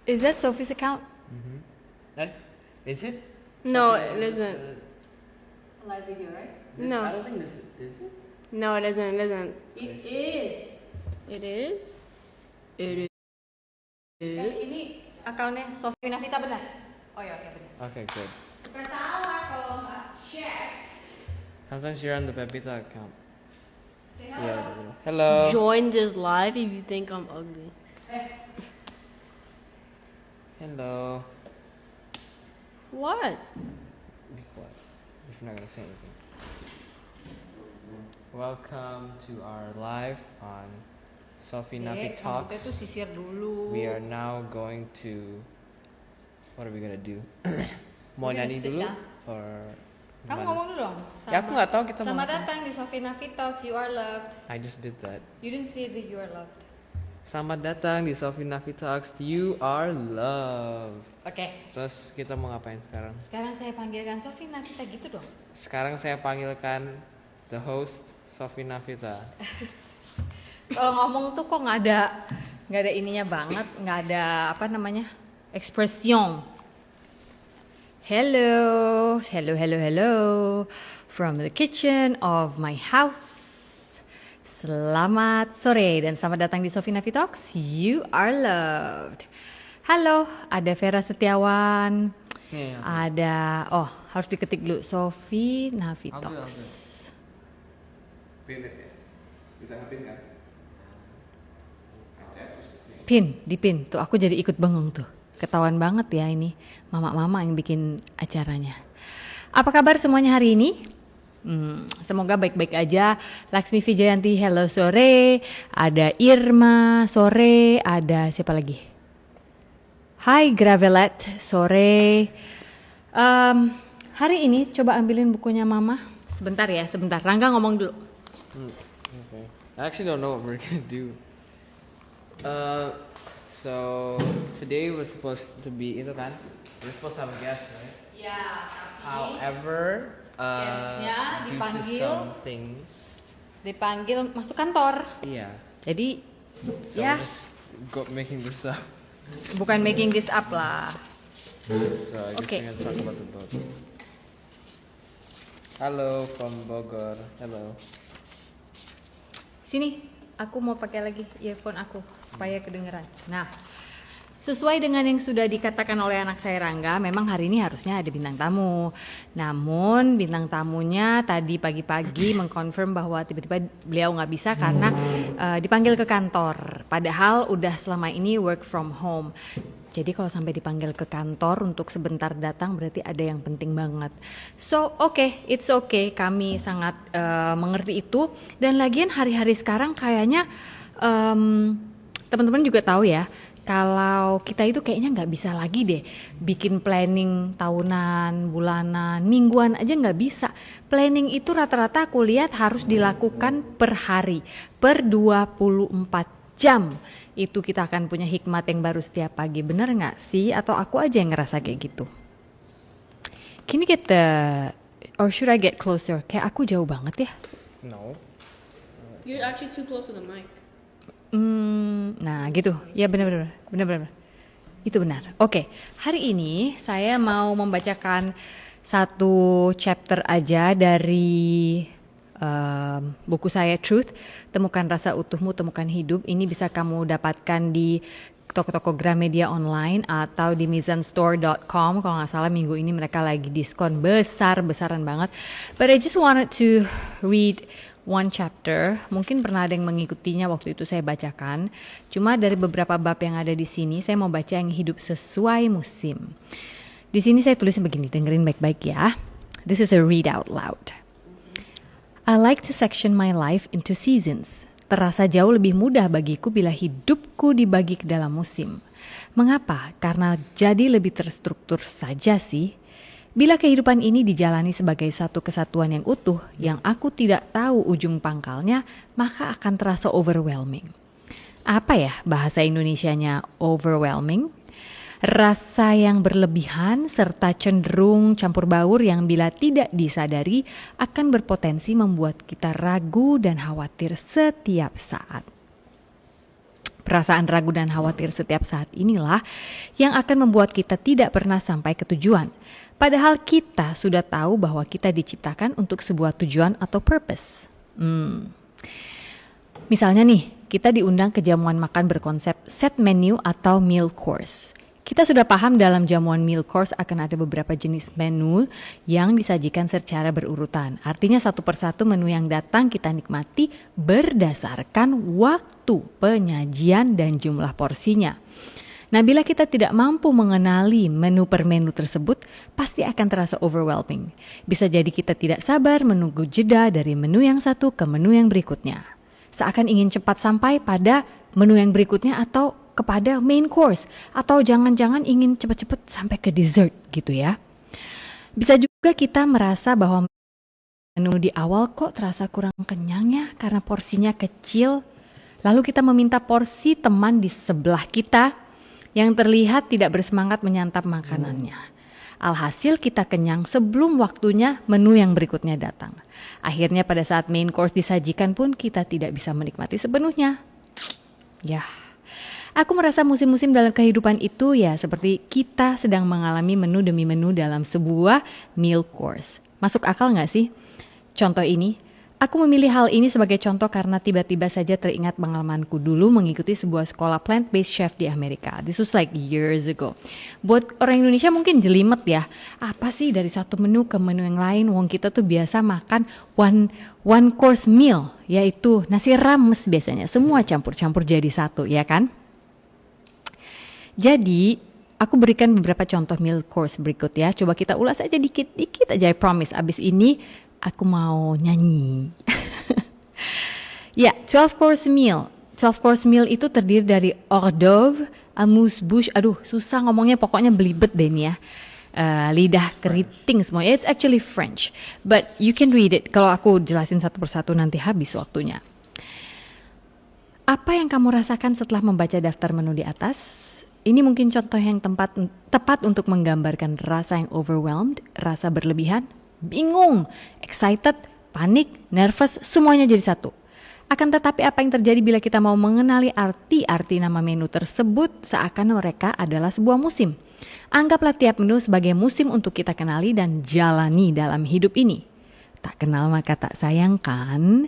Is that Sophie's account? Is it? No, it isn't. Live video, right? No. I don't think this is it? No, it isn't. It isn't. It is. It is? It is. Ini akunnya Sophie Navita benar? Oh ya, oke benar. Okay, good. Bukan salah kalau nggak cek. Sometimes you're on the Pepita account. Say hello. Yeah. Hello. Join this live if you think I'm ugly. Hello. What? Be quiet. If you're not gonna say anything. Welcome to our live on Sophie Nafi Talks. Kita tuh sisir dulu. We are now going to. What are we gonna do? Mau We're gonna nyanyi sit dulu down. or? Kamu gimana? ngomong dulu dong. Ya aku nggak tahu kita mau Selamat ngapain. datang di Sophie Nafi Talks. You are loved. I just did that. You didn't say that you are loved. Selamat datang di Sophie Nafi Talks. You are loved. Oke. Terus kita mau ngapain sekarang? Sekarang saya panggilkan Sophie Navita gitu dong. Sekarang saya panggilkan the host Sophie Navita. Kalau ngomong tuh kok nggak ada ininya banget, nggak ada apa namanya expression. Hello from the kitchen of my house. Selamat sore dan selamat datang di Sophie Nafi Talks. You are loved. Halo, ada Vera Setiawan. Ada, harus diketik dulu Sophie Nafi Talks. Pin ya? Bisa ngepin kan? Dipin. Tuh aku jadi ikut bengong tuh. Ketahuan banget ya ini mama-mama yang bikin acaranya. Apa kabar semuanya hari ini? Semoga baik-baik aja. Laksmi Vijayanti, hello sore. Ada Irma sore. Ada siapa lagi? Hai Gravelet sore. Hari ini coba ambilin bukunya mama. Sebentar. Rangga ngomong dulu. Okay. I actually don't know what we're gonna do. So today was supposed to be itu kan? We're supposed to have a guest, right? Ya, However, guestnya due to dipanggil. some things, dipanggil masuk kantor. yeah. Jadi So ya we're just making this up. bukan making this up lah. So I guess Okay. we're gonna talk about the boat. Hello from Bogor. Hello. Sini, aku mau pakai lagi earphone aku supaya kedengeran. Nah, sesuai dengan yang sudah dikatakan oleh anak saya Rangga, memang hari ini harusnya ada bintang tamu. Namun bintang tamunya tadi pagi-pagi mengkonfirm bahwa tiba-tiba beliau nggak bisa karena dipanggil ke kantor. Padahal udah selama ini work from home. Jadi kalau sampai dipanggil ke kantor untuk sebentar datang berarti ada yang penting banget. So it's okay. Kami sangat mengerti itu. Dan lagian hari-hari sekarang kayaknya teman-teman juga tahu ya. Kalau kita itu kayaknya nggak bisa lagi deh bikin planning tahunan, bulanan, mingguan aja nggak bisa. Planning itu rata-rata aku lihat harus dilakukan per hari, per 24 jam. Itu kita akan punya hikmat yang baru setiap pagi. Bener nggak sih? Atau aku aja yang ngerasa kayak gitu? Can you get or should I get closer? Kayak aku jauh banget ya. No. You're actually too close to the mic. Nah gitu, ya benar. Itu benar. Oke, hari ini saya mau membacakan satu chapter aja dari buku saya Truth, Temukan Rasa Utuhmu, Temukan Hidup. Ini bisa kamu dapatkan di toko-toko Gramedia online atau di mizanstore.com. Kalau nggak salah minggu ini mereka lagi diskon besar-besaran banget. But I just wanted to read one chapter. Mungkin pernah ada yang mengikutinya waktu itu saya bacakan. Cuma dari beberapa bab yang ada di sini, saya mau baca yang hidup sesuai musim. Di sini saya tulis begini, dengerin baik-baik ya. This is a read out loud. I like to section my life into seasons. Terasa jauh lebih mudah bagiku bila hidupku dibagi ke dalam musim. Mengapa? Karena jadi lebih terstruktur saja sih. Bila kehidupan ini dijalani sebagai satu kesatuan yang utuh, yang aku tidak tahu ujung pangkalnya, maka akan terasa overwhelming. Apa ya bahasa Indonesianya overwhelming? Rasa yang berlebihan serta cenderung campur baur yang bila tidak disadari akan berpotensi membuat kita ragu dan khawatir setiap saat. Perasaan ragu dan khawatir setiap saat inilah yang akan membuat kita tidak pernah sampai ke tujuan. Padahal kita sudah tahu bahwa kita diciptakan untuk sebuah tujuan atau purpose. Misalnya nih, kita diundang ke jamuan makan berkonsep set menu atau meal course. Kita sudah paham dalam jamuan meal course akan ada beberapa jenis menu yang disajikan secara berurutan. Artinya satu persatu menu yang datang kita nikmati berdasarkan waktu penyajian dan jumlah porsinya. Nah, bila kita tidak mampu mengenali menu per menu tersebut, pasti akan terasa overwhelming. Bisa jadi kita tidak sabar menunggu jeda dari menu yang satu ke menu yang berikutnya. Seakan ingin cepat sampai pada menu yang berikutnya atau kepada main course, atau jangan-jangan ingin cepat-cepat sampai ke dessert gitu ya. Bisa juga kita merasa bahwa menu di awal kok terasa kurang kenyang ya karena porsinya kecil. Lalu kita meminta porsi teman di sebelah kita yang terlihat tidak bersemangat menyantap makanannya. Alhasil kita kenyang sebelum waktunya menu yang berikutnya datang. Akhirnya pada saat main course disajikan pun kita tidak bisa menikmati sepenuhnya. Ya, aku merasa musim-musim dalam kehidupan itu ya seperti kita sedang mengalami menu demi menu dalam sebuah meal course. Masuk akal gak sih? Contoh ini, aku memilih hal ini sebagai contoh karena tiba-tiba saja teringat pengalamanku dulu mengikuti sebuah sekolah plant-based chef di Amerika. This was like years ago. Buat orang Indonesia mungkin jelimet ya. Apa sih dari satu menu ke menu yang lain? Wong kita tuh biasa makan one course meal, yaitu nasi rames biasanya. Semua campur-campur jadi satu, ya kan? Jadi, aku berikan beberapa contoh meal course berikut ya. Coba kita ulas aja dikit-dikit aja, I promise. Abis ini aku mau nyanyi. Ya, 12 course meal. 12 course meal itu terdiri dari hors d'oeuvre, amuse-bouche. Aduh, susah ngomongnya, pokoknya belibet deh ini ya. Lidah keriting semua. It's actually French, but you can read it. Kalau aku jelasin satu persatu nanti habis waktunya. Apa yang kamu rasakan setelah membaca daftar menu di atas? Ini mungkin contoh yang tepat untuk menggambarkan rasa yang overwhelmed, rasa berlebihan, bingung, excited, panik, nervous, semuanya jadi satu. Akan tetapi apa yang terjadi bila kita mau mengenali arti-arti nama menu tersebut seakan mereka adalah sebuah musim. Anggaplah tiap menu sebagai musim untuk kita kenali dan jalani dalam hidup ini. Tak kenal maka tak sayang kan?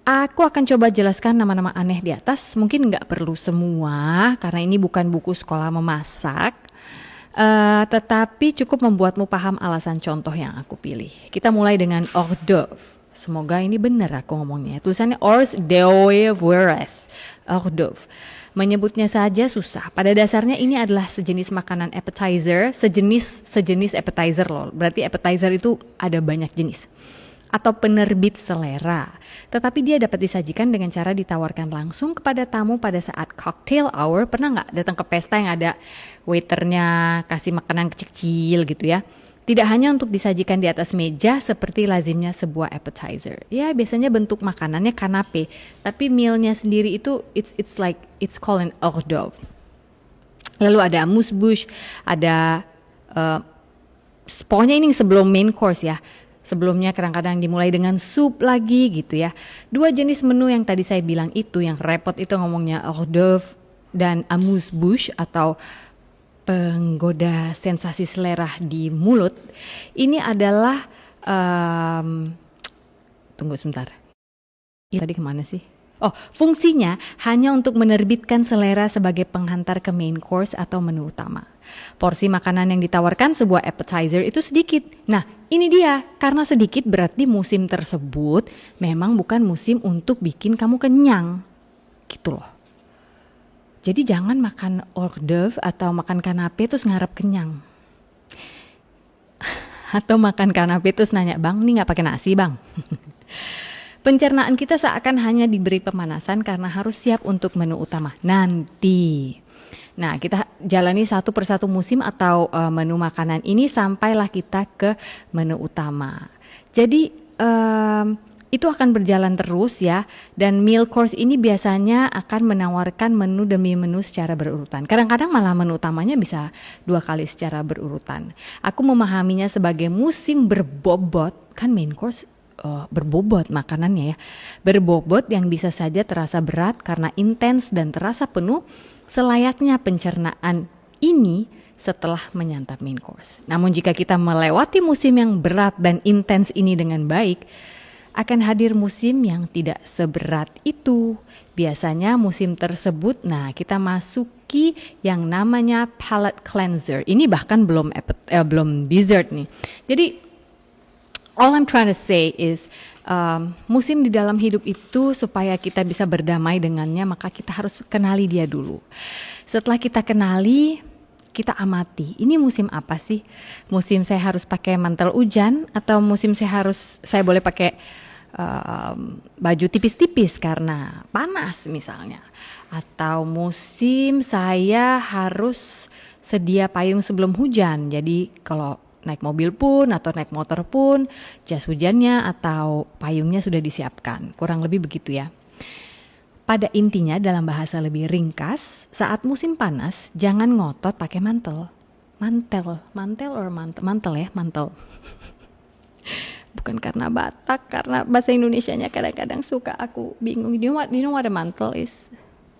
Aku akan coba jelaskan nama-nama aneh di atas. Mungkin nggak perlu semua karena ini bukan buku sekolah memasak. Tetapi cukup membuatmu paham alasan contoh yang aku pilih. Kita mulai dengan hors d'oeuvre. Semoga ini benar aku ngomongnya. Tulisannya hors d'oeuvre. Hors d'oeuvre. Menyebutnya saja susah. Pada dasarnya ini adalah sejenis makanan appetizer, sejenis appetizer loh. Berarti appetizer itu ada banyak jenis. Atau penerbit selera. Tetapi dia dapat disajikan dengan cara ditawarkan langsung kepada tamu pada saat cocktail hour. Pernah nggak datang ke pesta yang ada waiternya kasih makanan kecil-kecil gitu ya? Tidak hanya untuk disajikan di atas meja seperti lazimnya sebuah appetizer. Ya biasanya bentuk makanannya kanape, tapi mealnya sendiri itu it's called an hors d'oeuvre. Lalu ada amuse-bouche, ada pokoknya ini sebelum main course ya. Sebelumnya kadang-kadang dimulai dengan sup lagi gitu ya. Dua jenis menu yang tadi saya bilang itu yang repot itu ngomongnya hors d'oeuvre dan amuse-bouche atau penggoda sensasi selera di mulut. Ini adalah tunggu sebentar. Tadi kemana sih? Oh, fungsinya hanya untuk menerbitkan selera sebagai penghantar ke main course atau menu utama. Porsi makanan yang ditawarkan sebuah appetizer itu sedikit. Nah, ini dia. Karena sedikit berarti musim tersebut memang bukan musim untuk bikin kamu kenyang. Gitu loh. Jadi jangan makan hors d'oeuvre atau makan kanape terus ngarep kenyang. Atau makan kanape terus nanya, "Bang, ini gak pakai nasi, Bang?" Pencernaan kita seakan hanya diberi pemanasan karena harus siap untuk menu utama nanti. Nah, kita jalani satu persatu musim atau menu makanan ini sampailah kita ke menu utama. Jadi itu akan berjalan terus ya. Dan meal course ini biasanya akan menawarkan menu demi menu secara berurutan. Kadang-kadang malah menu utamanya bisa 2 kali secara berurutan. Aku memahaminya sebagai musim berbobot. Kan main course berbobot makanannya ya. Berbobot yang bisa saja terasa berat karena intens dan terasa penuh, selayaknya pencernaan ini setelah menyantap main course. Namun jika kita melewati musim yang berat dan intens ini dengan baik, akan hadir musim yang tidak seberat itu. Biasanya musim tersebut, kita masuki yang namanya palate cleanser. Ini bahkan belum dessert nih. Jadi all I'm trying to say is musim di dalam hidup itu supaya kita bisa berdamai dengannya, maka kita harus kenali dia dulu. Setelah kita kenali, kita amati, ini musim apa sih? Musim saya harus pakai mantel hujan atau musim saya boleh pakai baju tipis-tipis karena panas misalnya, atau musim saya harus sedia payung sebelum hujan, jadi kalau naik mobil pun atau naik motor pun jas hujannya atau payungnya sudah disiapkan, kurang lebih begitu ya. Pada intinya dalam bahasa lebih ringkas, saat musim panas jangan ngotot pakai mantel. Mantel. Bukan karena Batak, karena bahasa Indonesianya kadang-kadang suka aku bingung. Do you know what a mantle is?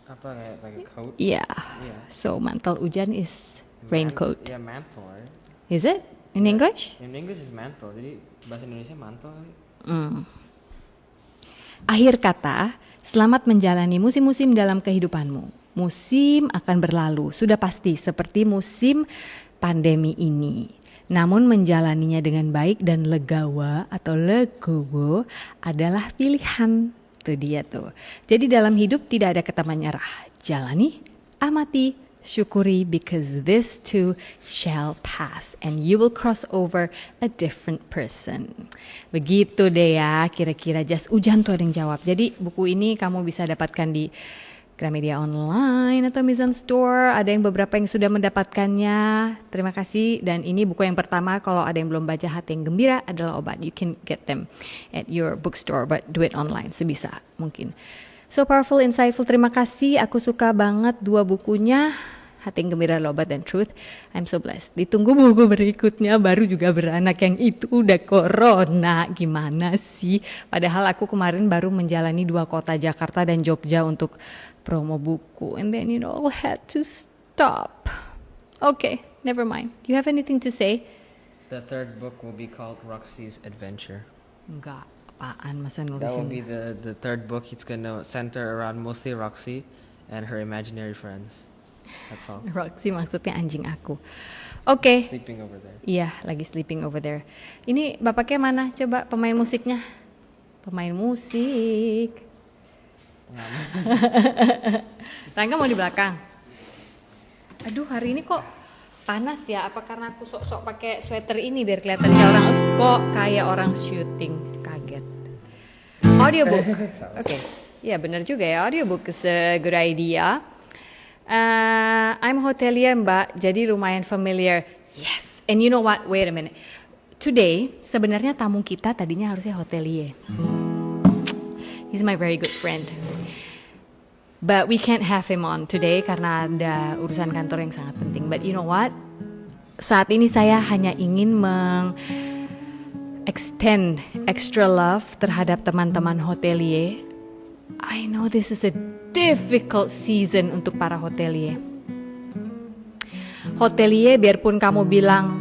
Apa kayak coat? Yeah. So mantel hujan is raincoat. Yeah, mantle, right? Is it in English? In English is mantle. Jadi bahasa Indonesia mantle. Akhir kata, selamat menjalani musim-musim dalam kehidupanmu. Musim akan berlalu, sudah pasti seperti musim pandemi ini. Namun menjalaninya dengan baik dan legowo adalah pilihan. Itu dia tuh. Jadi dalam hidup tidak ada kata menyerah. Jalani, amati, syukuri, because this too shall pass and you will cross over a different person. Begitu deh ya, kira-kira jas hujan tuh ada yang jawab. Jadi buku ini kamu bisa dapatkan di Gramedia Online atau Mizan Store. Ada yang beberapa yang sudah mendapatkannya. Terima kasih. Dan ini buku yang pertama. Kalau ada yang belum baca Hati yang Gembira adalah obat. You can get them at your bookstore, but do it online sebisa mungkin. So powerful, insightful. Terima kasih. Aku suka banget dua bukunya. Hati yang Gembira, Obat dan Truth. I'm so blessed. Ditunggu buku berikutnya, baru juga beranak yang itu udah corona. Gimana sih? Padahal aku kemarin baru menjalani 2 kota, Jakarta dan Jogja untuk promo buku. And then it all had to stop. Okay, never mind. Do you have anything to say? The third book will be called Roxy's Adventure. Enggak, apaan masa nulisin? That will be the third book. It's gonna center around mostly Roxy and her imaginary friends. That's all. Roxy maksudnya anjing aku. Oke. Sleeping over there. Iya, lagi sleeping over there. Ini bapaknya mana? Coba pemain musiknya. Pemain musik. Rangga mau di belakang. Aduh, hari ini kok panas ya? Apa karena aku sok-sok pakai sweater ini biar kelihatan kayak orang syuting? Kaget. Audiobook. Oke. Ya, benar juga ya. Audiobook is a good idea. I'm hotelier Mbak, jadi lumayan familiar. Yes, and you know what? Wait a minute. Today, sebenarnya tamu kita tadinya harusnya hotelier. He's my very good friend. But we can't have him on today karena ada urusan kantor yang sangat penting. But you know what? Saat ini saya hanya ingin extend extra love terhadap teman-teman hotelier. I know this is a difficult season untuk para hotelier. Hotelier, biarpun kamu bilang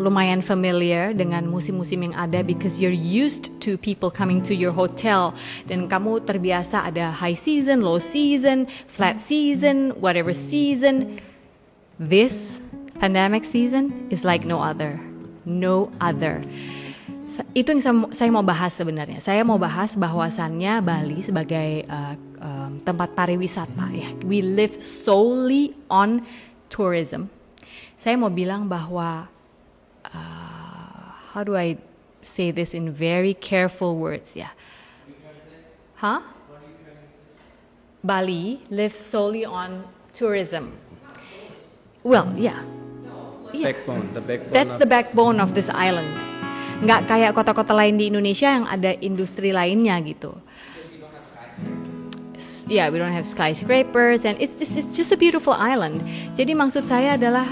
lumayan familiar dengan musim-musim yang ada because you're used to people coming to your hotel dan kamu terbiasa ada high season, low season, flat season, whatever season. This pandemic season is like no other. No other. Itu yang saya mau bahas sebenarnya. Saya mau bahas bahwasannya Bali sebagai tempat pariwisata ya. We live solely on tourism. Saya mau bilang bahwa how do I say this in very careful words ya? Bali lives solely on tourism. Well, yeah. Backbone, the backbone. That's the backbone of this island. Nggak kayak kota-kota lain di Indonesia yang ada industri lainnya gitu. Yeah, we don't have skyscrapers and it's just a beautiful island. Jadi maksud saya adalah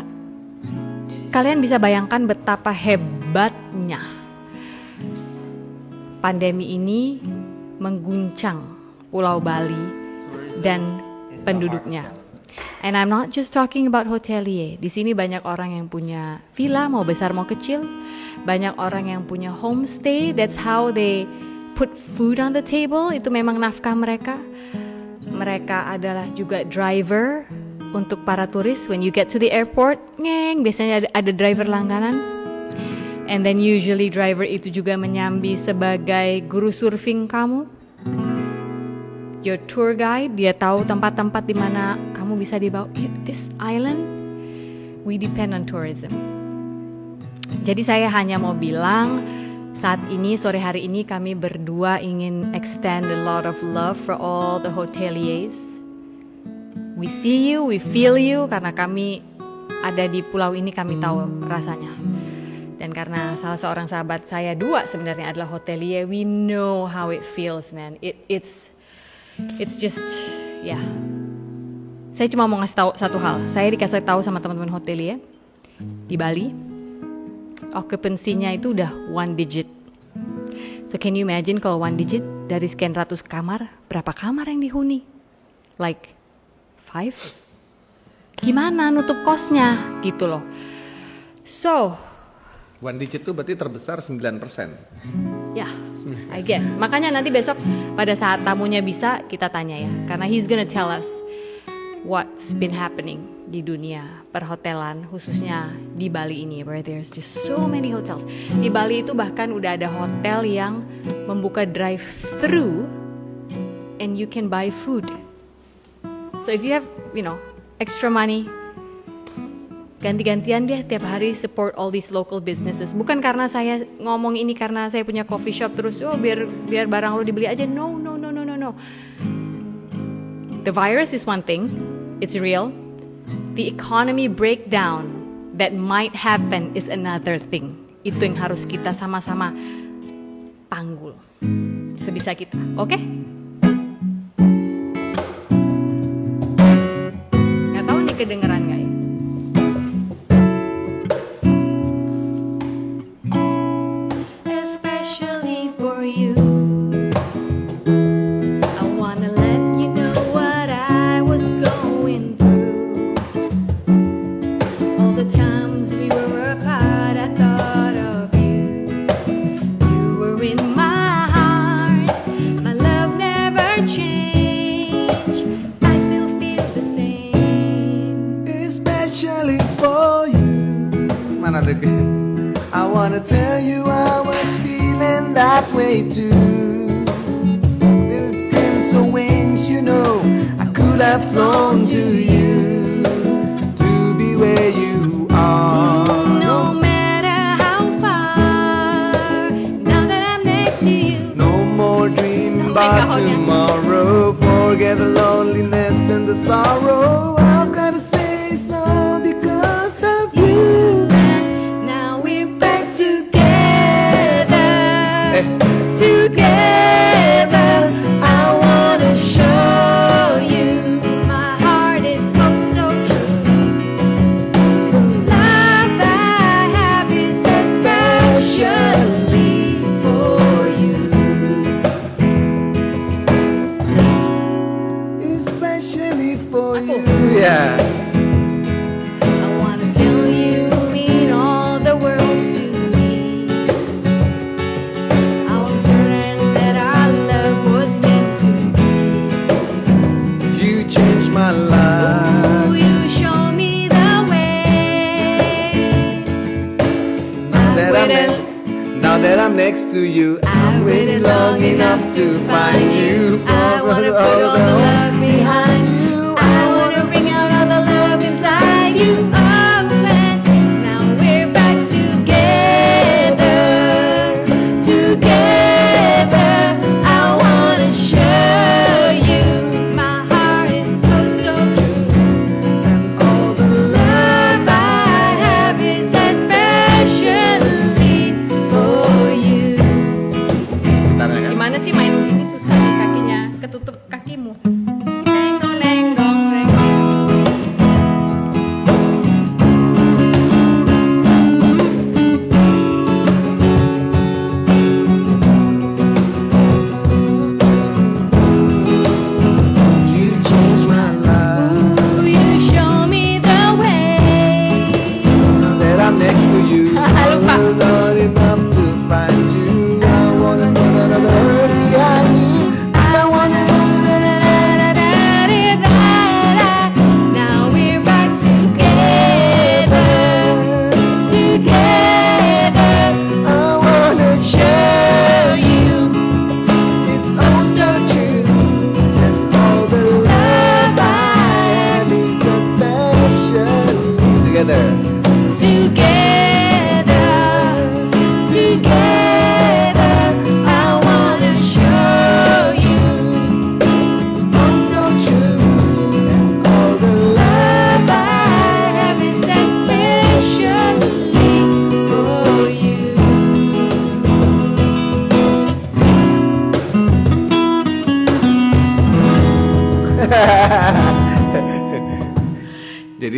kalian bisa bayangkan betapa hebatnya pandemi ini mengguncang Pulau Bali dan penduduknya. And I'm not just talking about hotelier. Di sini banyak orang yang punya villa, mau besar mau kecil. Banyak orang yang punya homestay. That's how they put food on the table. Itu memang nafkah mereka. Mereka adalah juga driver untuk para turis. When you get to the airport, biasanya ada driver langganan. And then usually driver itu juga menyambi sebagai guru surfing kamu. Your tour guide, dia tahu tempat-tempat di mana kamu bisa dibawa. This island, we depend on tourism. Jadi saya hanya mau bilang, saat ini, sore hari ini kami berdua ingin extend a lot of love for all the hoteliers. We see you, we feel you, karena kami ada di pulau ini, kami tahu rasanya. Dan karena salah seorang sahabat saya dua sebenarnya adalah hotelier, we know how it feels, man. It's just, ya. Saya cuma mau ngasih tahu satu hal. Saya dikasih tahu sama teman-teman hotelier di Bali, occupancy-nya itu udah 1 digit. So can you imagine kalau 1 digit dari sekian ratus kamar, berapa kamar yang dihuni? Like 5? Gimana nutup kosnya? Gitu loh. So 1 digit itu berarti terbesar 9%. ya, I guess. Makanya nanti besok pada saat tamunya bisa kita tanya ya. Karena he's gonna tell us what's been happening di dunia perhotelan, khususnya di Bali ini, where there's just so many hotels. Di Bali itu bahkan udah ada hotel yang membuka drive-thru and you can buy food. So if you have, extra money, ganti-gantian deh tiap hari support all these local businesses. Bukan karena saya ngomong ini karena saya punya coffee shop terus biar barang lo dibeli aja. No. The virus is one thing, it's real. The economy breakdown that might happen is another thing. Itu yang harus kita sama-sama panggul sebisa kita, oke? Nggak tahu nih kedengeran nggak ya? Especially for you. I wanna tell you I was feeling that way too. Little glimpse of wings, I could have flown to you, to be where you are. No matter how far, now that I'm next to you. No more dreaming about tomorrow. Forget the loneliness and the sorrow. I've gotta say so because of you. Together, I wanna show you my heart is so true. The love I have is especially for you. Especially for you, yeah. I wanna tell you, mean all the world to me. I was certain that our love was meant to be. You changed my life. Ooh, you show me the way. Now that I'm next to you, I'm waiting long enough to find you. I wanna put all the love behind you. I wanna bring out all the love inside you. Oh, man. Now we're back together. I wanna show you my heart is so true. And all the Love I have is especially for you. Gimana sih main ini susah nih kakinya, ketutup kakimu. Neng dong.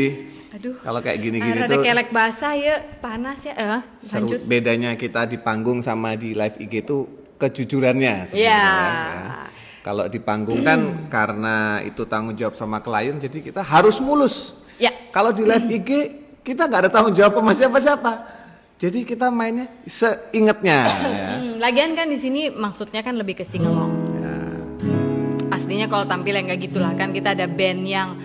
Jadi Aduh. kalau kayak gini-gini Rada tuh kelek basah ya, panas ya. seru. Lanjut. Bedanya kita di panggung sama di live IG itu kejujurannya sebenarnya. Iya. Ya. Kalau di panggung kan karena itu tanggung jawab sama klien, jadi kita harus mulus. Ya. Kalau di live IG kita nggak ada tanggung jawab sama siapa-siapa. Jadi kita mainnya seingetnya. Ya. Lagian kan di sini maksudnya kan lebih ke singalong. Ya. Aslinya kalau tampil yang kayak gitulah kan kita ada band yang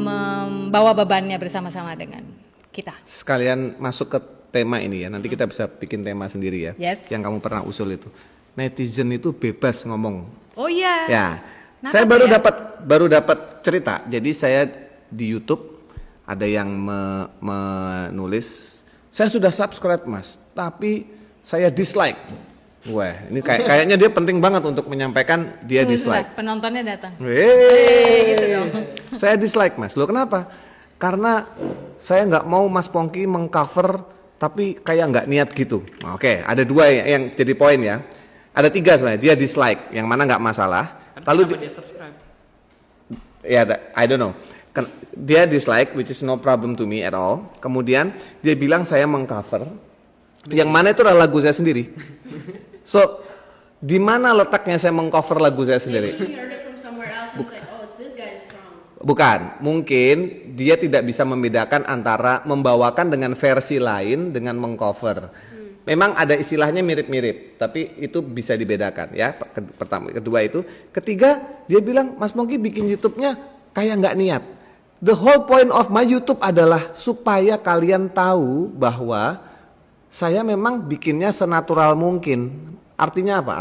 membawa bebannya bersama-sama dengan kita. Sekalian masuk ke tema ini ya. Nanti kita bisa bikin tema sendiri ya. Yes. Yang kamu pernah usul itu. Netizen itu bebas ngomong. Oh iya. Ya. Kenapa Saya tuh ya? baru dapat cerita. Jadi saya di YouTube ada yang menulis, saya sudah subscribe Mas, tapi saya dislike. Wah, ini kayaknya dia penting banget untuk menyampaikan dia dislike. Sudah, penontonnya datang. Gitu dong. Saya dislike Mas. Loh kenapa? Karena saya nggak mau Mas Pongki mengcover tapi kayak nggak niat gitu. Oke, ada dua yang jadi poin ya. Ada tiga sebenarnya. Dia dislike, yang mana nggak masalah. Lalu dia subscribe. Ya, I don't know. Dia dislike, which is no problem to me at all. Kemudian dia bilang saya mengcover, yang mana itu adalah lagu saya sendiri. So, di mana letaknya saya mengcover lagu saya sendiri? Maybe he heard it from somewhere else and it's like, oh, it's this guy's song. Bukan, mungkin dia tidak bisa membedakan antara membawakan dengan versi lain dengan mengcover. Memang ada istilahnya mirip-mirip, tapi itu bisa dibedakan ya. Pertama, kedua itu, ketiga dia bilang Mas Pongki bikin YouTube-nya kayak nggak niat. The whole point of my YouTube adalah supaya kalian tahu bahwa saya memang bikinnya senatural mungkin. Artinya apa?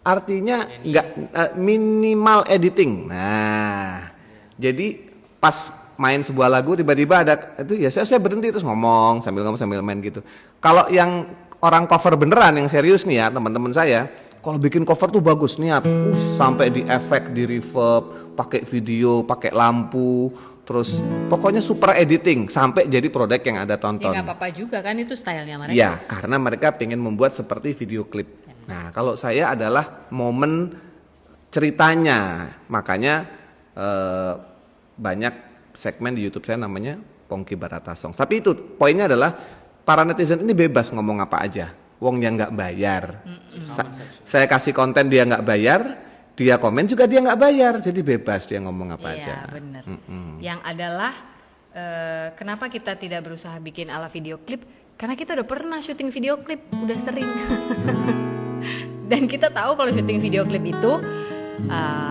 Artinya nggak minimal editing. Nah, jadi pas main sebuah lagu tiba-tiba ada itu ya saya berhenti terus ngomong sambil main gitu. Kalau yang orang cover beneran yang serius nih ya teman-teman saya, kalau bikin cover tuh bagus niat, sampai di efek, di reverb, pakai video, pakai lampu, terus pokoknya super editing sampai jadi produk yang ada tonton. Ya nggak apa-apa juga kan itu stylenya mereka. Ya, karena mereka pengen membuat seperti video klip. Nah, kalau saya adalah momen ceritanya, makanya banyak segmen di YouTube saya namanya Pongki Barata Songs. Tapi itu poinnya adalah para netizen ini bebas ngomong apa aja. Wong yang nggak bayar, saya kasih konten dia nggak bayar, dia komen juga dia nggak bayar, jadi bebas dia ngomong apa aja. Iya benar. Yang adalah kenapa kita tidak berusaha bikin ala video klip? Karena kita udah pernah syuting video klip, udah sering. Dan kita tahu kalau syuting video klip itu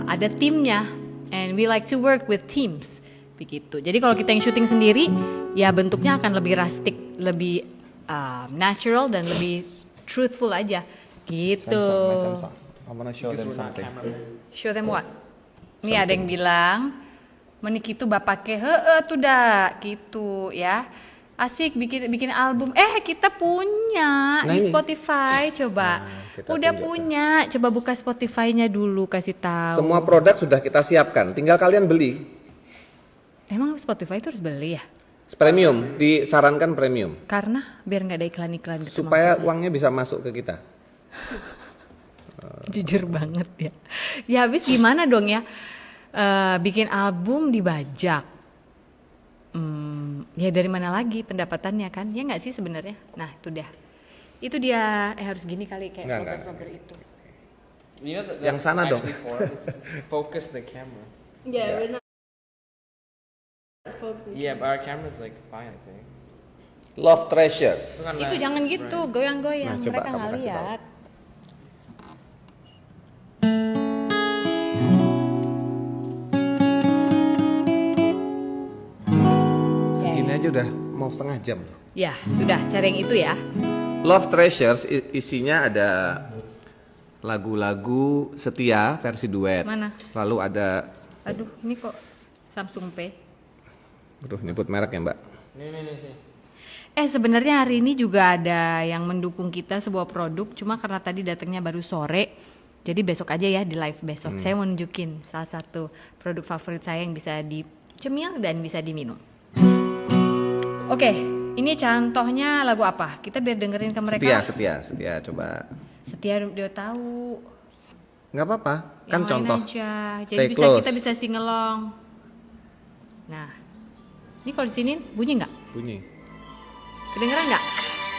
ada timnya, and we like to work with teams, begitu. Jadi kalau kita yang syuting sendiri, ya bentuknya akan lebih rustic, lebih natural dan lebih truthful aja, gitu. I wanna show them something. Show them what? Nih ada yang bilang, menik itu bapaknya tuh dah, gitu ya. Asik bikin album. Kita punya Nah, di ini. Spotify, coba. Kita Udah punya. Coba buka Spotify-nya dulu, kasih tahu. Semua produk sudah kita siapkan, tinggal kalian beli. Emang Spotify itu harus beli ya? Premium, disarankan premium. Karena biar nggak ada iklan-iklan gitu. Supaya maksudnya. uangnya bisa masuk ke kita. Jujur banget ya. Ya habis gimana dong ya? Bikin album dibajak. Ya dari mana lagi pendapatannya kan? Ya nggak sih sebenarnya? Nah itu dia. Itu dia. Harus gini kali kayak Nggak. vlogger itu. You know Yang sana dong. Focus the camera. Yeah, we're not focusing. Yeah, but our camera's like fine, I think. Love Treasures. Itu jangan gitu, goyang-goyang. Nah, coba Mereka kamu nggak kasih tahu. lihat. Segini aja udah mau setengah jam. Ya sudah, cari yang itu ya. Love Treasures isinya ada lagu-lagu setia versi duet. Mana? Lalu ada, Aduh, ini kok Samsung Pay. aduh nyebut merek ya Mbak. Nih, sih. Sebenarnya hari ini juga ada yang mendukung kita sebuah produk, cuma karena tadi datangnya baru sore, jadi besok aja ya di live besok. Saya mau nunjukin salah satu produk favorit saya yang bisa dicemil dan bisa diminum. Oke, ini contohnya lagu apa? Kita biar dengerin ke mereka. Setia, coba. Setia dia tahu. Nggak apa-apa, kan Yang lain contoh. aja. Stay Jadi close. kita bisa singelong. Nah, ini kalau di sini bunyi nggak? Bunyi. Kedengeran nggak?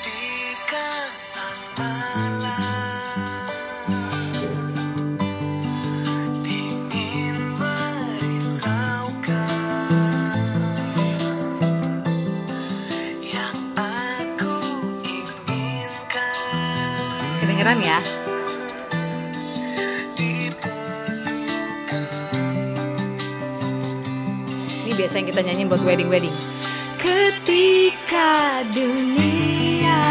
Ketika sang malam dingin merisaukan, yang aku inginkan Kedengeran ya? Ini biasa yang kita nyanyiin buat wedding. Ketika dunia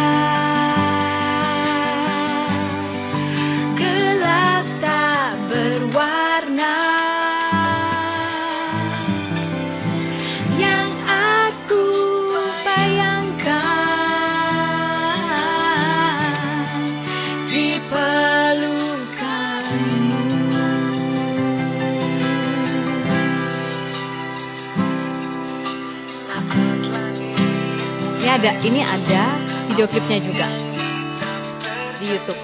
gelap tak berwarna, yang aku bayangkan di pelukanmu. Ini ada video klipnya juga di YouTube.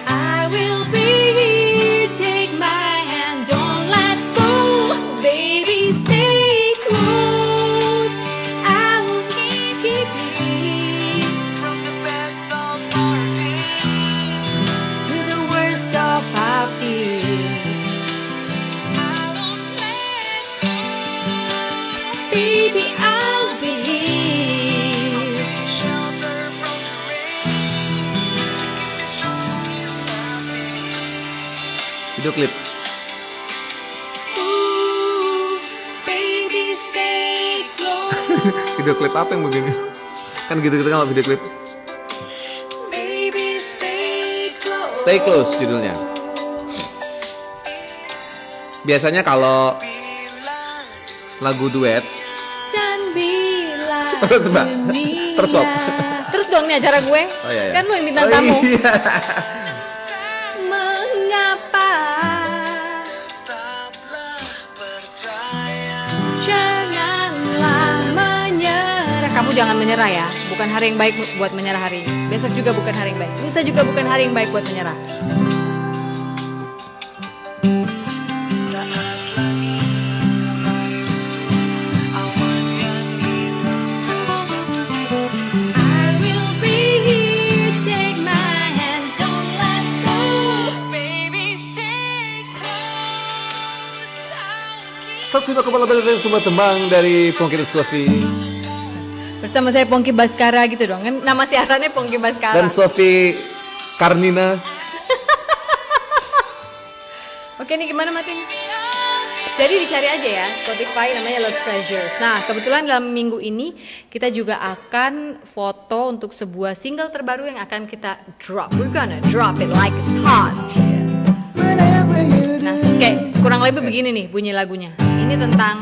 I will be here, take my hand, don't let go, baby stay close. I will keep you from the best of our days to the worst of our fears. I won't let go. Baby, I'll be here. Shelter from the rain to keep me strong in my faith. Video klip. Ooh, baby stay close. Video klip apa yang begini? Kan gitu-gitu kalau video klip. Baby stay close. Stay Close judulnya. Biasanya kalau lagu duet Dan bila Terus, Mbak. dunia- Terus, Bob. Terus dong nih acara gue. Oh, iya, iya. Kan lu yang bintang tamu. Iya. Mengapa Tetaplah percaya. janganlah menyerah. Kamu jangan menyerah ya. Bukan hari yang baik buat menyerah hari ini. Besok juga bukan hari yang baik. Lusa juga bukan hari yang baik buat menyerah. Saat langit awan yang hitam tertutup, I will be here, take my hand, don't let go. baby stay close. I will keep Satu simak kepala bel dari semua tembang dari Pongki dan Sofi. Bersama saya Pongki Baskara gitu dong. Kan nama siarannya Pongki Baskara. Dan Sofi Karnina. Oke, ini gimana Martin? Jadi dicari aja ya Spotify namanya Love Treasures. Nah, kebetulan dalam minggu ini kita juga akan foto untuk sebuah single terbaru yang akan kita drop. We're gonna drop it like it's hot. whatever you do. Nah, kayak kurang lebih begini nih bunyi lagunya. Ini tentang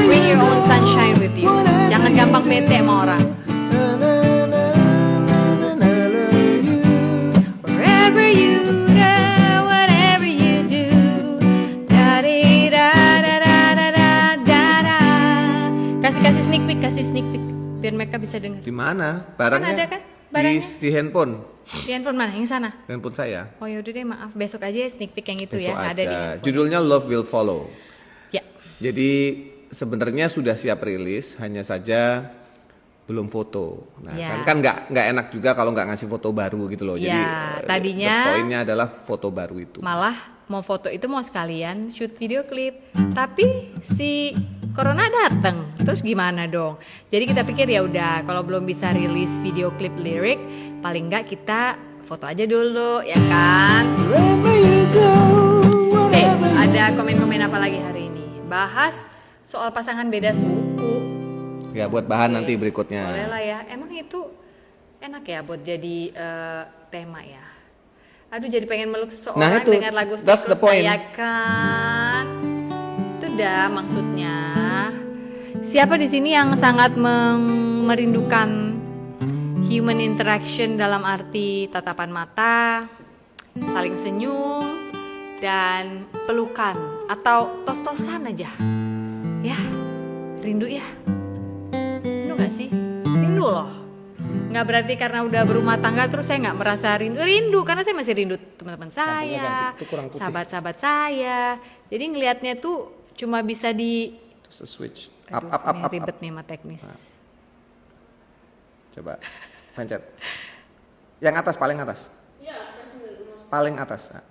bring your own sunshine with you. Jangan gampang bete sama orang. Wherever you go, whatever you do, da-di-da-da-da-da-da-da. Kasih sneak peek biar mereka bisa dengar. Di mana? Barangnya? ada kan? Di, Barangnya? di handphone. Di handphone mana? Yang sana? Handphone saya. Oh yaudah deh, maaf, besok aja ya sneak peek yang itu Besok ya ada di aja. handphone. Judulnya Love Will Follow. Ya. Jadi sebenarnya sudah siap rilis, hanya saja belum foto. Nah, Ya. kan nggak enak juga kalau nggak ngasih foto baru gitu loh. Jadi Ya, tadinya- poinnya adalah foto baru itu. Malah mau foto itu mau sekalian shoot video klip, tapi si corona datang, terus gimana dong? Jadi kita pikir ya udah, kalau belum bisa rilis video klip lirik, paling nggak kita foto aja dulu, ya kan? Wherever you go, Oke, whatever you ada komen-komen apa lagi hari ini? Bahas soal pasangan beda suku. Ya buat bahan nanti berikutnya. Boleh lah ya. Emang itu enak ya buat jadi tema ya. Aduh, jadi pengen meluk seseorang Nah, itu, dengan lagu that's the point. ya kan. Itu dah maksudnya. Siapa di sini yang sangat merindukan human interaction dalam arti tatapan mata, saling senyum, dan pelukan atau tos-tosan aja. Ya, rindu ya. Rindu gak sih? Rindu loh. Nggak berarti karena udah berumah tangga terus saya nggak merasa rindu karena saya masih rindu teman-teman saya, ganti, itu kurang putih. sahabat-sahabat saya. Jadi ngelihatnya tuh cuma bisa di Terus switch. Aduh, Up. ini ribet nih sama teknis. Coba pencet. Yang atas, paling atas. Paling atas. Nah,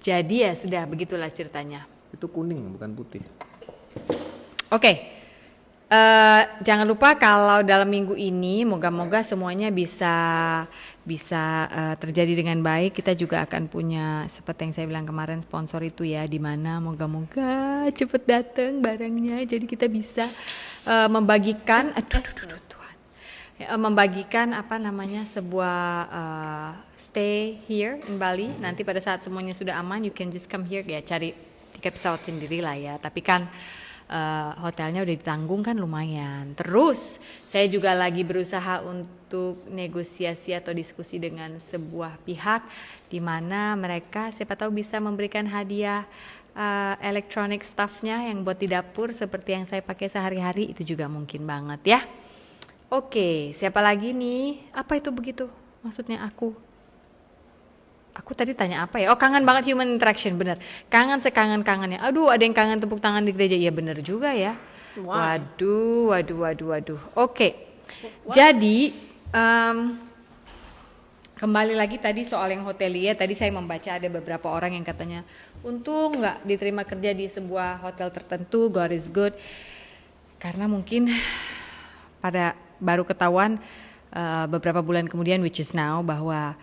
Jadi ya sudah, begitulah ceritanya. itu kuning bukan putih. Oke. Jangan lupa kalau dalam minggu ini moga-moga semuanya bisa terjadi dengan baik. Kita juga akan punya seperti yang saya bilang kemarin sponsor itu ya, di mana moga-moga cepet datang barangnya. Jadi kita bisa membagikan Tuhan. Membagikan apa namanya sebuah stay here in Bali. Nanti pada saat semuanya sudah aman, you can just come here ya, cari tiket pesawat sendiri lah ya. Tapi kan hotelnya udah ditanggung kan lumayan. Terus saya juga lagi berusaha untuk negosiasi atau diskusi dengan sebuah pihak di mana mereka siapa tahu bisa memberikan hadiah electronic stuffnya yang buat di dapur seperti yang saya pakai sehari-hari, itu juga mungkin banget ya. Oke, siapa lagi nih? Apa itu begitu? Maksudnya aku tadi tanya apa ya? Oh, kangen banget human interaction, bener. Kangen sekangen-kangennya. Aduh, ada yang kangen tepuk tangan di gereja. Iya bener juga ya. Waduh. Oke. Jadi, kembali lagi tadi soal yang hotelier. Tadi saya membaca ada beberapa orang yang katanya, untung nggak diterima kerja di sebuah hotel tertentu, God is good. Karena mungkin pada baru ketahuan beberapa bulan kemudian, which is now, bahwa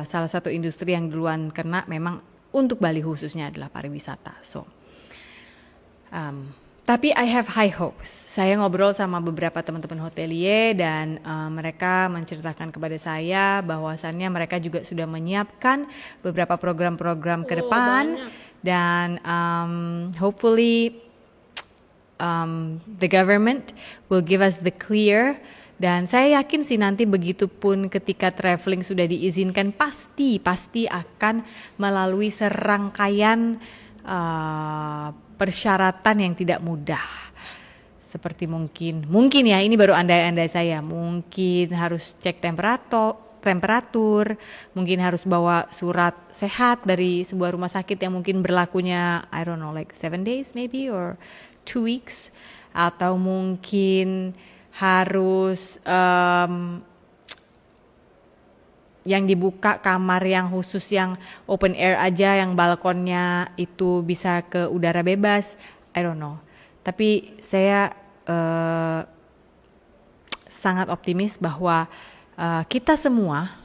salah satu industri yang duluan kena memang untuk Bali khususnya adalah pariwisata. Tapi I have high hopes. Saya ngobrol sama beberapa teman-teman hotelier dan mereka menceritakan kepada saya bahwasannya mereka juga sudah menyiapkan beberapa program-program ke depan dan hopefully the government will give us the clear. Dan saya yakin sih nanti begitupun ketika traveling sudah diizinkan pasti akan melalui serangkaian persyaratan yang tidak mudah. Seperti mungkin ya, ini baru andai-andai saya, mungkin harus cek temperatur, mungkin harus bawa surat sehat dari sebuah rumah sakit yang mungkin berlakunya I don't know like 7 days maybe or 2 weeks, atau mungkin harus yang dibuka kamar yang khusus yang open air aja, yang balkonnya itu bisa ke udara bebas, I don't know. Tapi saya sangat optimis bahwa kita semua,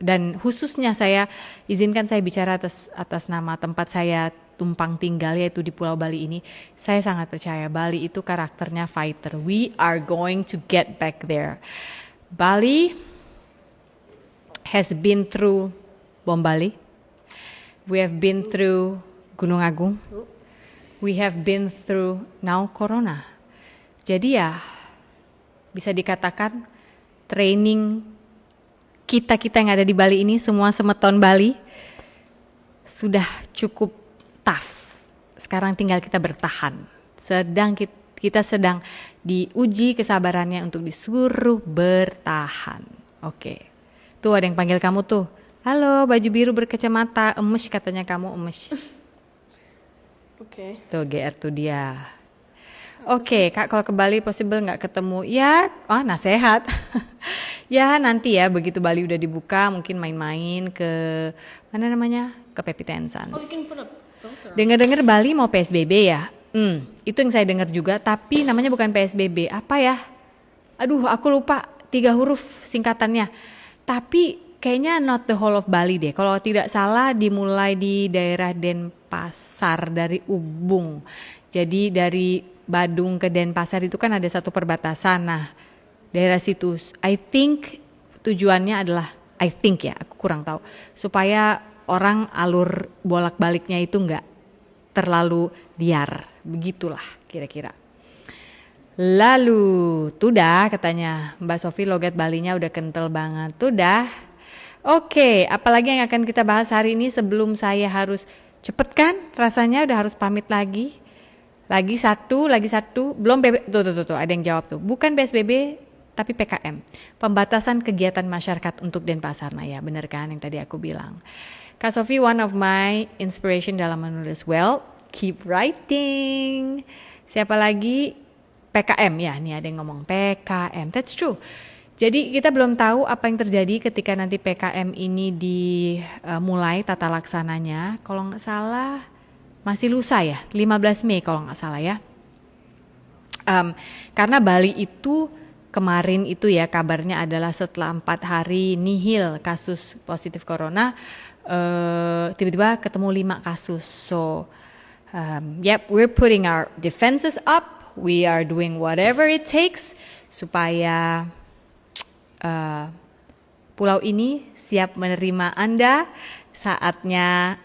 dan khususnya saya izinkan saya bicara atas nama tempat saya tumpang tinggal, yaitu di Pulau Bali ini. Saya sangat percaya Bali itu karakternya fighter. We are going to get back there. Bali has been through bom Bali. We have been through Gunung Agung. We have been through now Corona. Jadi ya bisa dikatakan training kita yang ada di Bali ini, semua semeton Bali, sudah cukup tough. Sekarang tinggal kita bertahan. Kita sedang diuji kesabarannya untuk disuruh bertahan. Oke. Tuh ada yang panggil kamu tuh. Halo, baju biru berkacamata, emes katanya kamu, emes. Oke. Tuh GR tuh dia. Oke, Kak, kalau ke Bali possible nggak ketemu? Ya, nasehat. Ya nanti ya, begitu Bali udah dibuka, mungkin main-main ke mana namanya? Ke Pepitien Sans. Oh, bikin filter. Dengar-dengar Bali mau PSBB ya? Itu yang saya dengar juga, tapi namanya bukan PSBB. Apa ya? Aduh, aku lupa 3 huruf singkatannya. Tapi kayaknya not the whole of Bali deh. Kalau tidak salah dimulai di daerah Denpasar dari Ubung. Jadi dari Badung ke Denpasar itu kan ada satu perbatasan. Nah, daerah situ I think tujuannya adalah, aku kurang tahu, supaya orang alur bolak-baliknya itu enggak terlalu liar. Begitulah kira-kira. Lalu, tudah katanya Mbak Sofi, logat Balinya udah kental banget. Tudah. Oke, apalagi yang akan kita bahas hari ini sebelum saya harus cepet kan? Rasanya udah harus pamit lagi. Lagi satu. Belum tuh, ada yang jawab tuh. Bukan PSBB, tapi PKM. Pembatasan kegiatan masyarakat untuk Denpasar. Nah ya, bener kan yang tadi aku bilang. Kak Sofi one of my inspiration dalam menulis. Well, Keep writing. Siapa lagi? PKM ya, nih ada yang ngomong PKM. That's true. Jadi kita belum tahu apa yang terjadi ketika nanti PKM ini dimulai tata laksananya. Kalau nggak salah masih lusa ya, 15 Mei kalau nggak salah ya. Karena Bali itu kemarin itu ya kabarnya adalah setelah 4 hari nihil kasus positif corona, tiba-tiba ketemu 5 kasus. So, yep, we're putting our defenses up. We are doing whatever it takes supaya pulau ini siap menerima Anda. Saatnya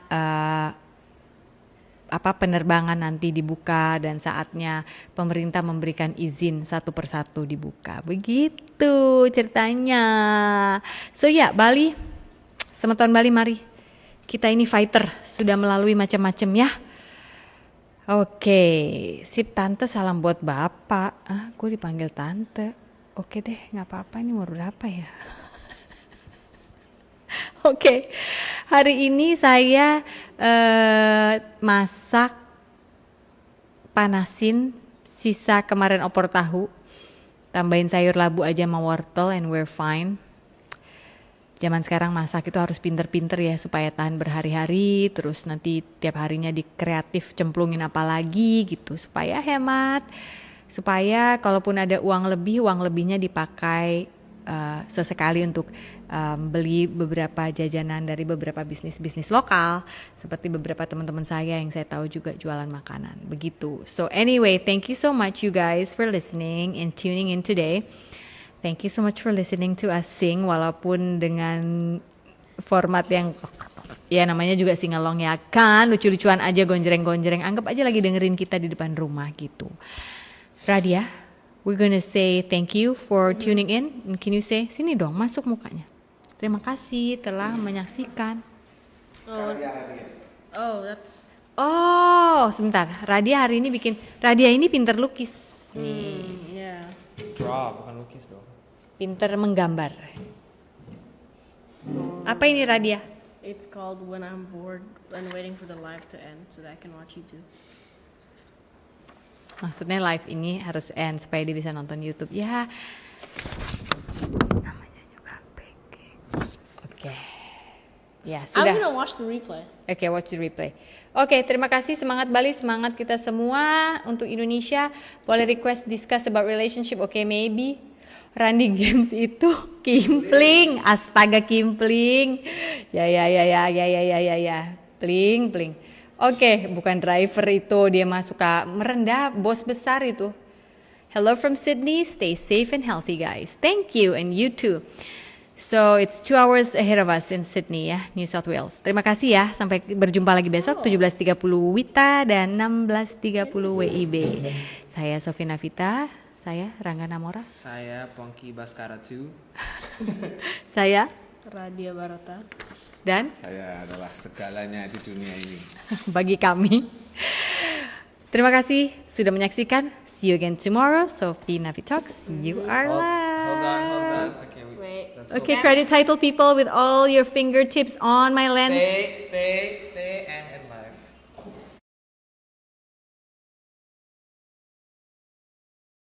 penerbangan nanti dibuka dan saatnya pemerintah memberikan izin satu persatu dibuka. Begitu ceritanya. So ya, Bali, Semeton Bali, mari kita ini fighter, sudah melalui macam-macam ya. Oke, sip tante, salam buat bapak. Gue dipanggil tante. Oke deh, nggak apa-apa, ini umur berapa ya? Oke, hari ini saya masak, panasin sisa kemarin opor tahu, tambahin sayur labu aja sama wortel and we're fine. Zaman sekarang masak itu harus pinter-pinter ya supaya tahan berhari-hari, terus nanti tiap harinya di kreatif cemplungin apa lagi gitu supaya hemat, supaya kalaupun ada uang lebihnya dipakai sesekali untuk beli beberapa jajanan dari beberapa bisnis lokal seperti beberapa teman-teman saya yang saya tahu juga jualan makanan begitu. So anyway, thank you so much you guys for listening and tuning in today. Thank you so much for listening to us sing, walaupun dengan format yang ya namanya juga singalong ya kan, lucu-lucuan aja, gonjreng-gonjreng, anggap aja lagi dengerin kita di depan rumah gitu. Radia, we're gonna say thank you for tuning in. Can you say, sini dong, masuk mukanya. Terima kasih telah menyaksikan. Oh, sebentar. Radia hari ini Radia ini pinter lukis. Yeah. Draw, bukan lukis dong. Pinter menggambar. Apa ini Radia? It's called When I'm Bored and Waiting for the Live to End so that I can watch YouTube. Maksudnya live ini harus end supaya dia bisa nonton YouTube. Ya, namanya juga baking. Oke. Ya, I'm sudah. gonna watch the replay. Oke, watch the replay. Oke, terima kasih. Semangat Bali, semangat kita semua untuk Indonesia. Boleh request discuss about relationship. Oke, maybe. Running games itu Kimpling. Astaga, Kimpling. Ya. Pling. Oke, bukan driver itu, dia masuk ke merendah, bos besar itu. Hello from Sydney, stay safe and healthy guys. Thank you and you too. So it's 2 hours ahead of us in Sydney ya, New South Wales. Terima kasih ya, sampai berjumpa lagi besok 17.30 Wita dan 16.30 WIB. Saya Sofina Vita, saya Rangga Namora. Saya Pongki Baskara 2. Saya Radia Barata. dan Saya adalah segalanya di dunia ini. bagi kami. Terima kasih sudah menyaksikan. See you again tomorrow. Sophie Navi Talks. You are live. Hold on. Okay, Wait. let's Okay, credit title people with all your fingertips on my lens. stay.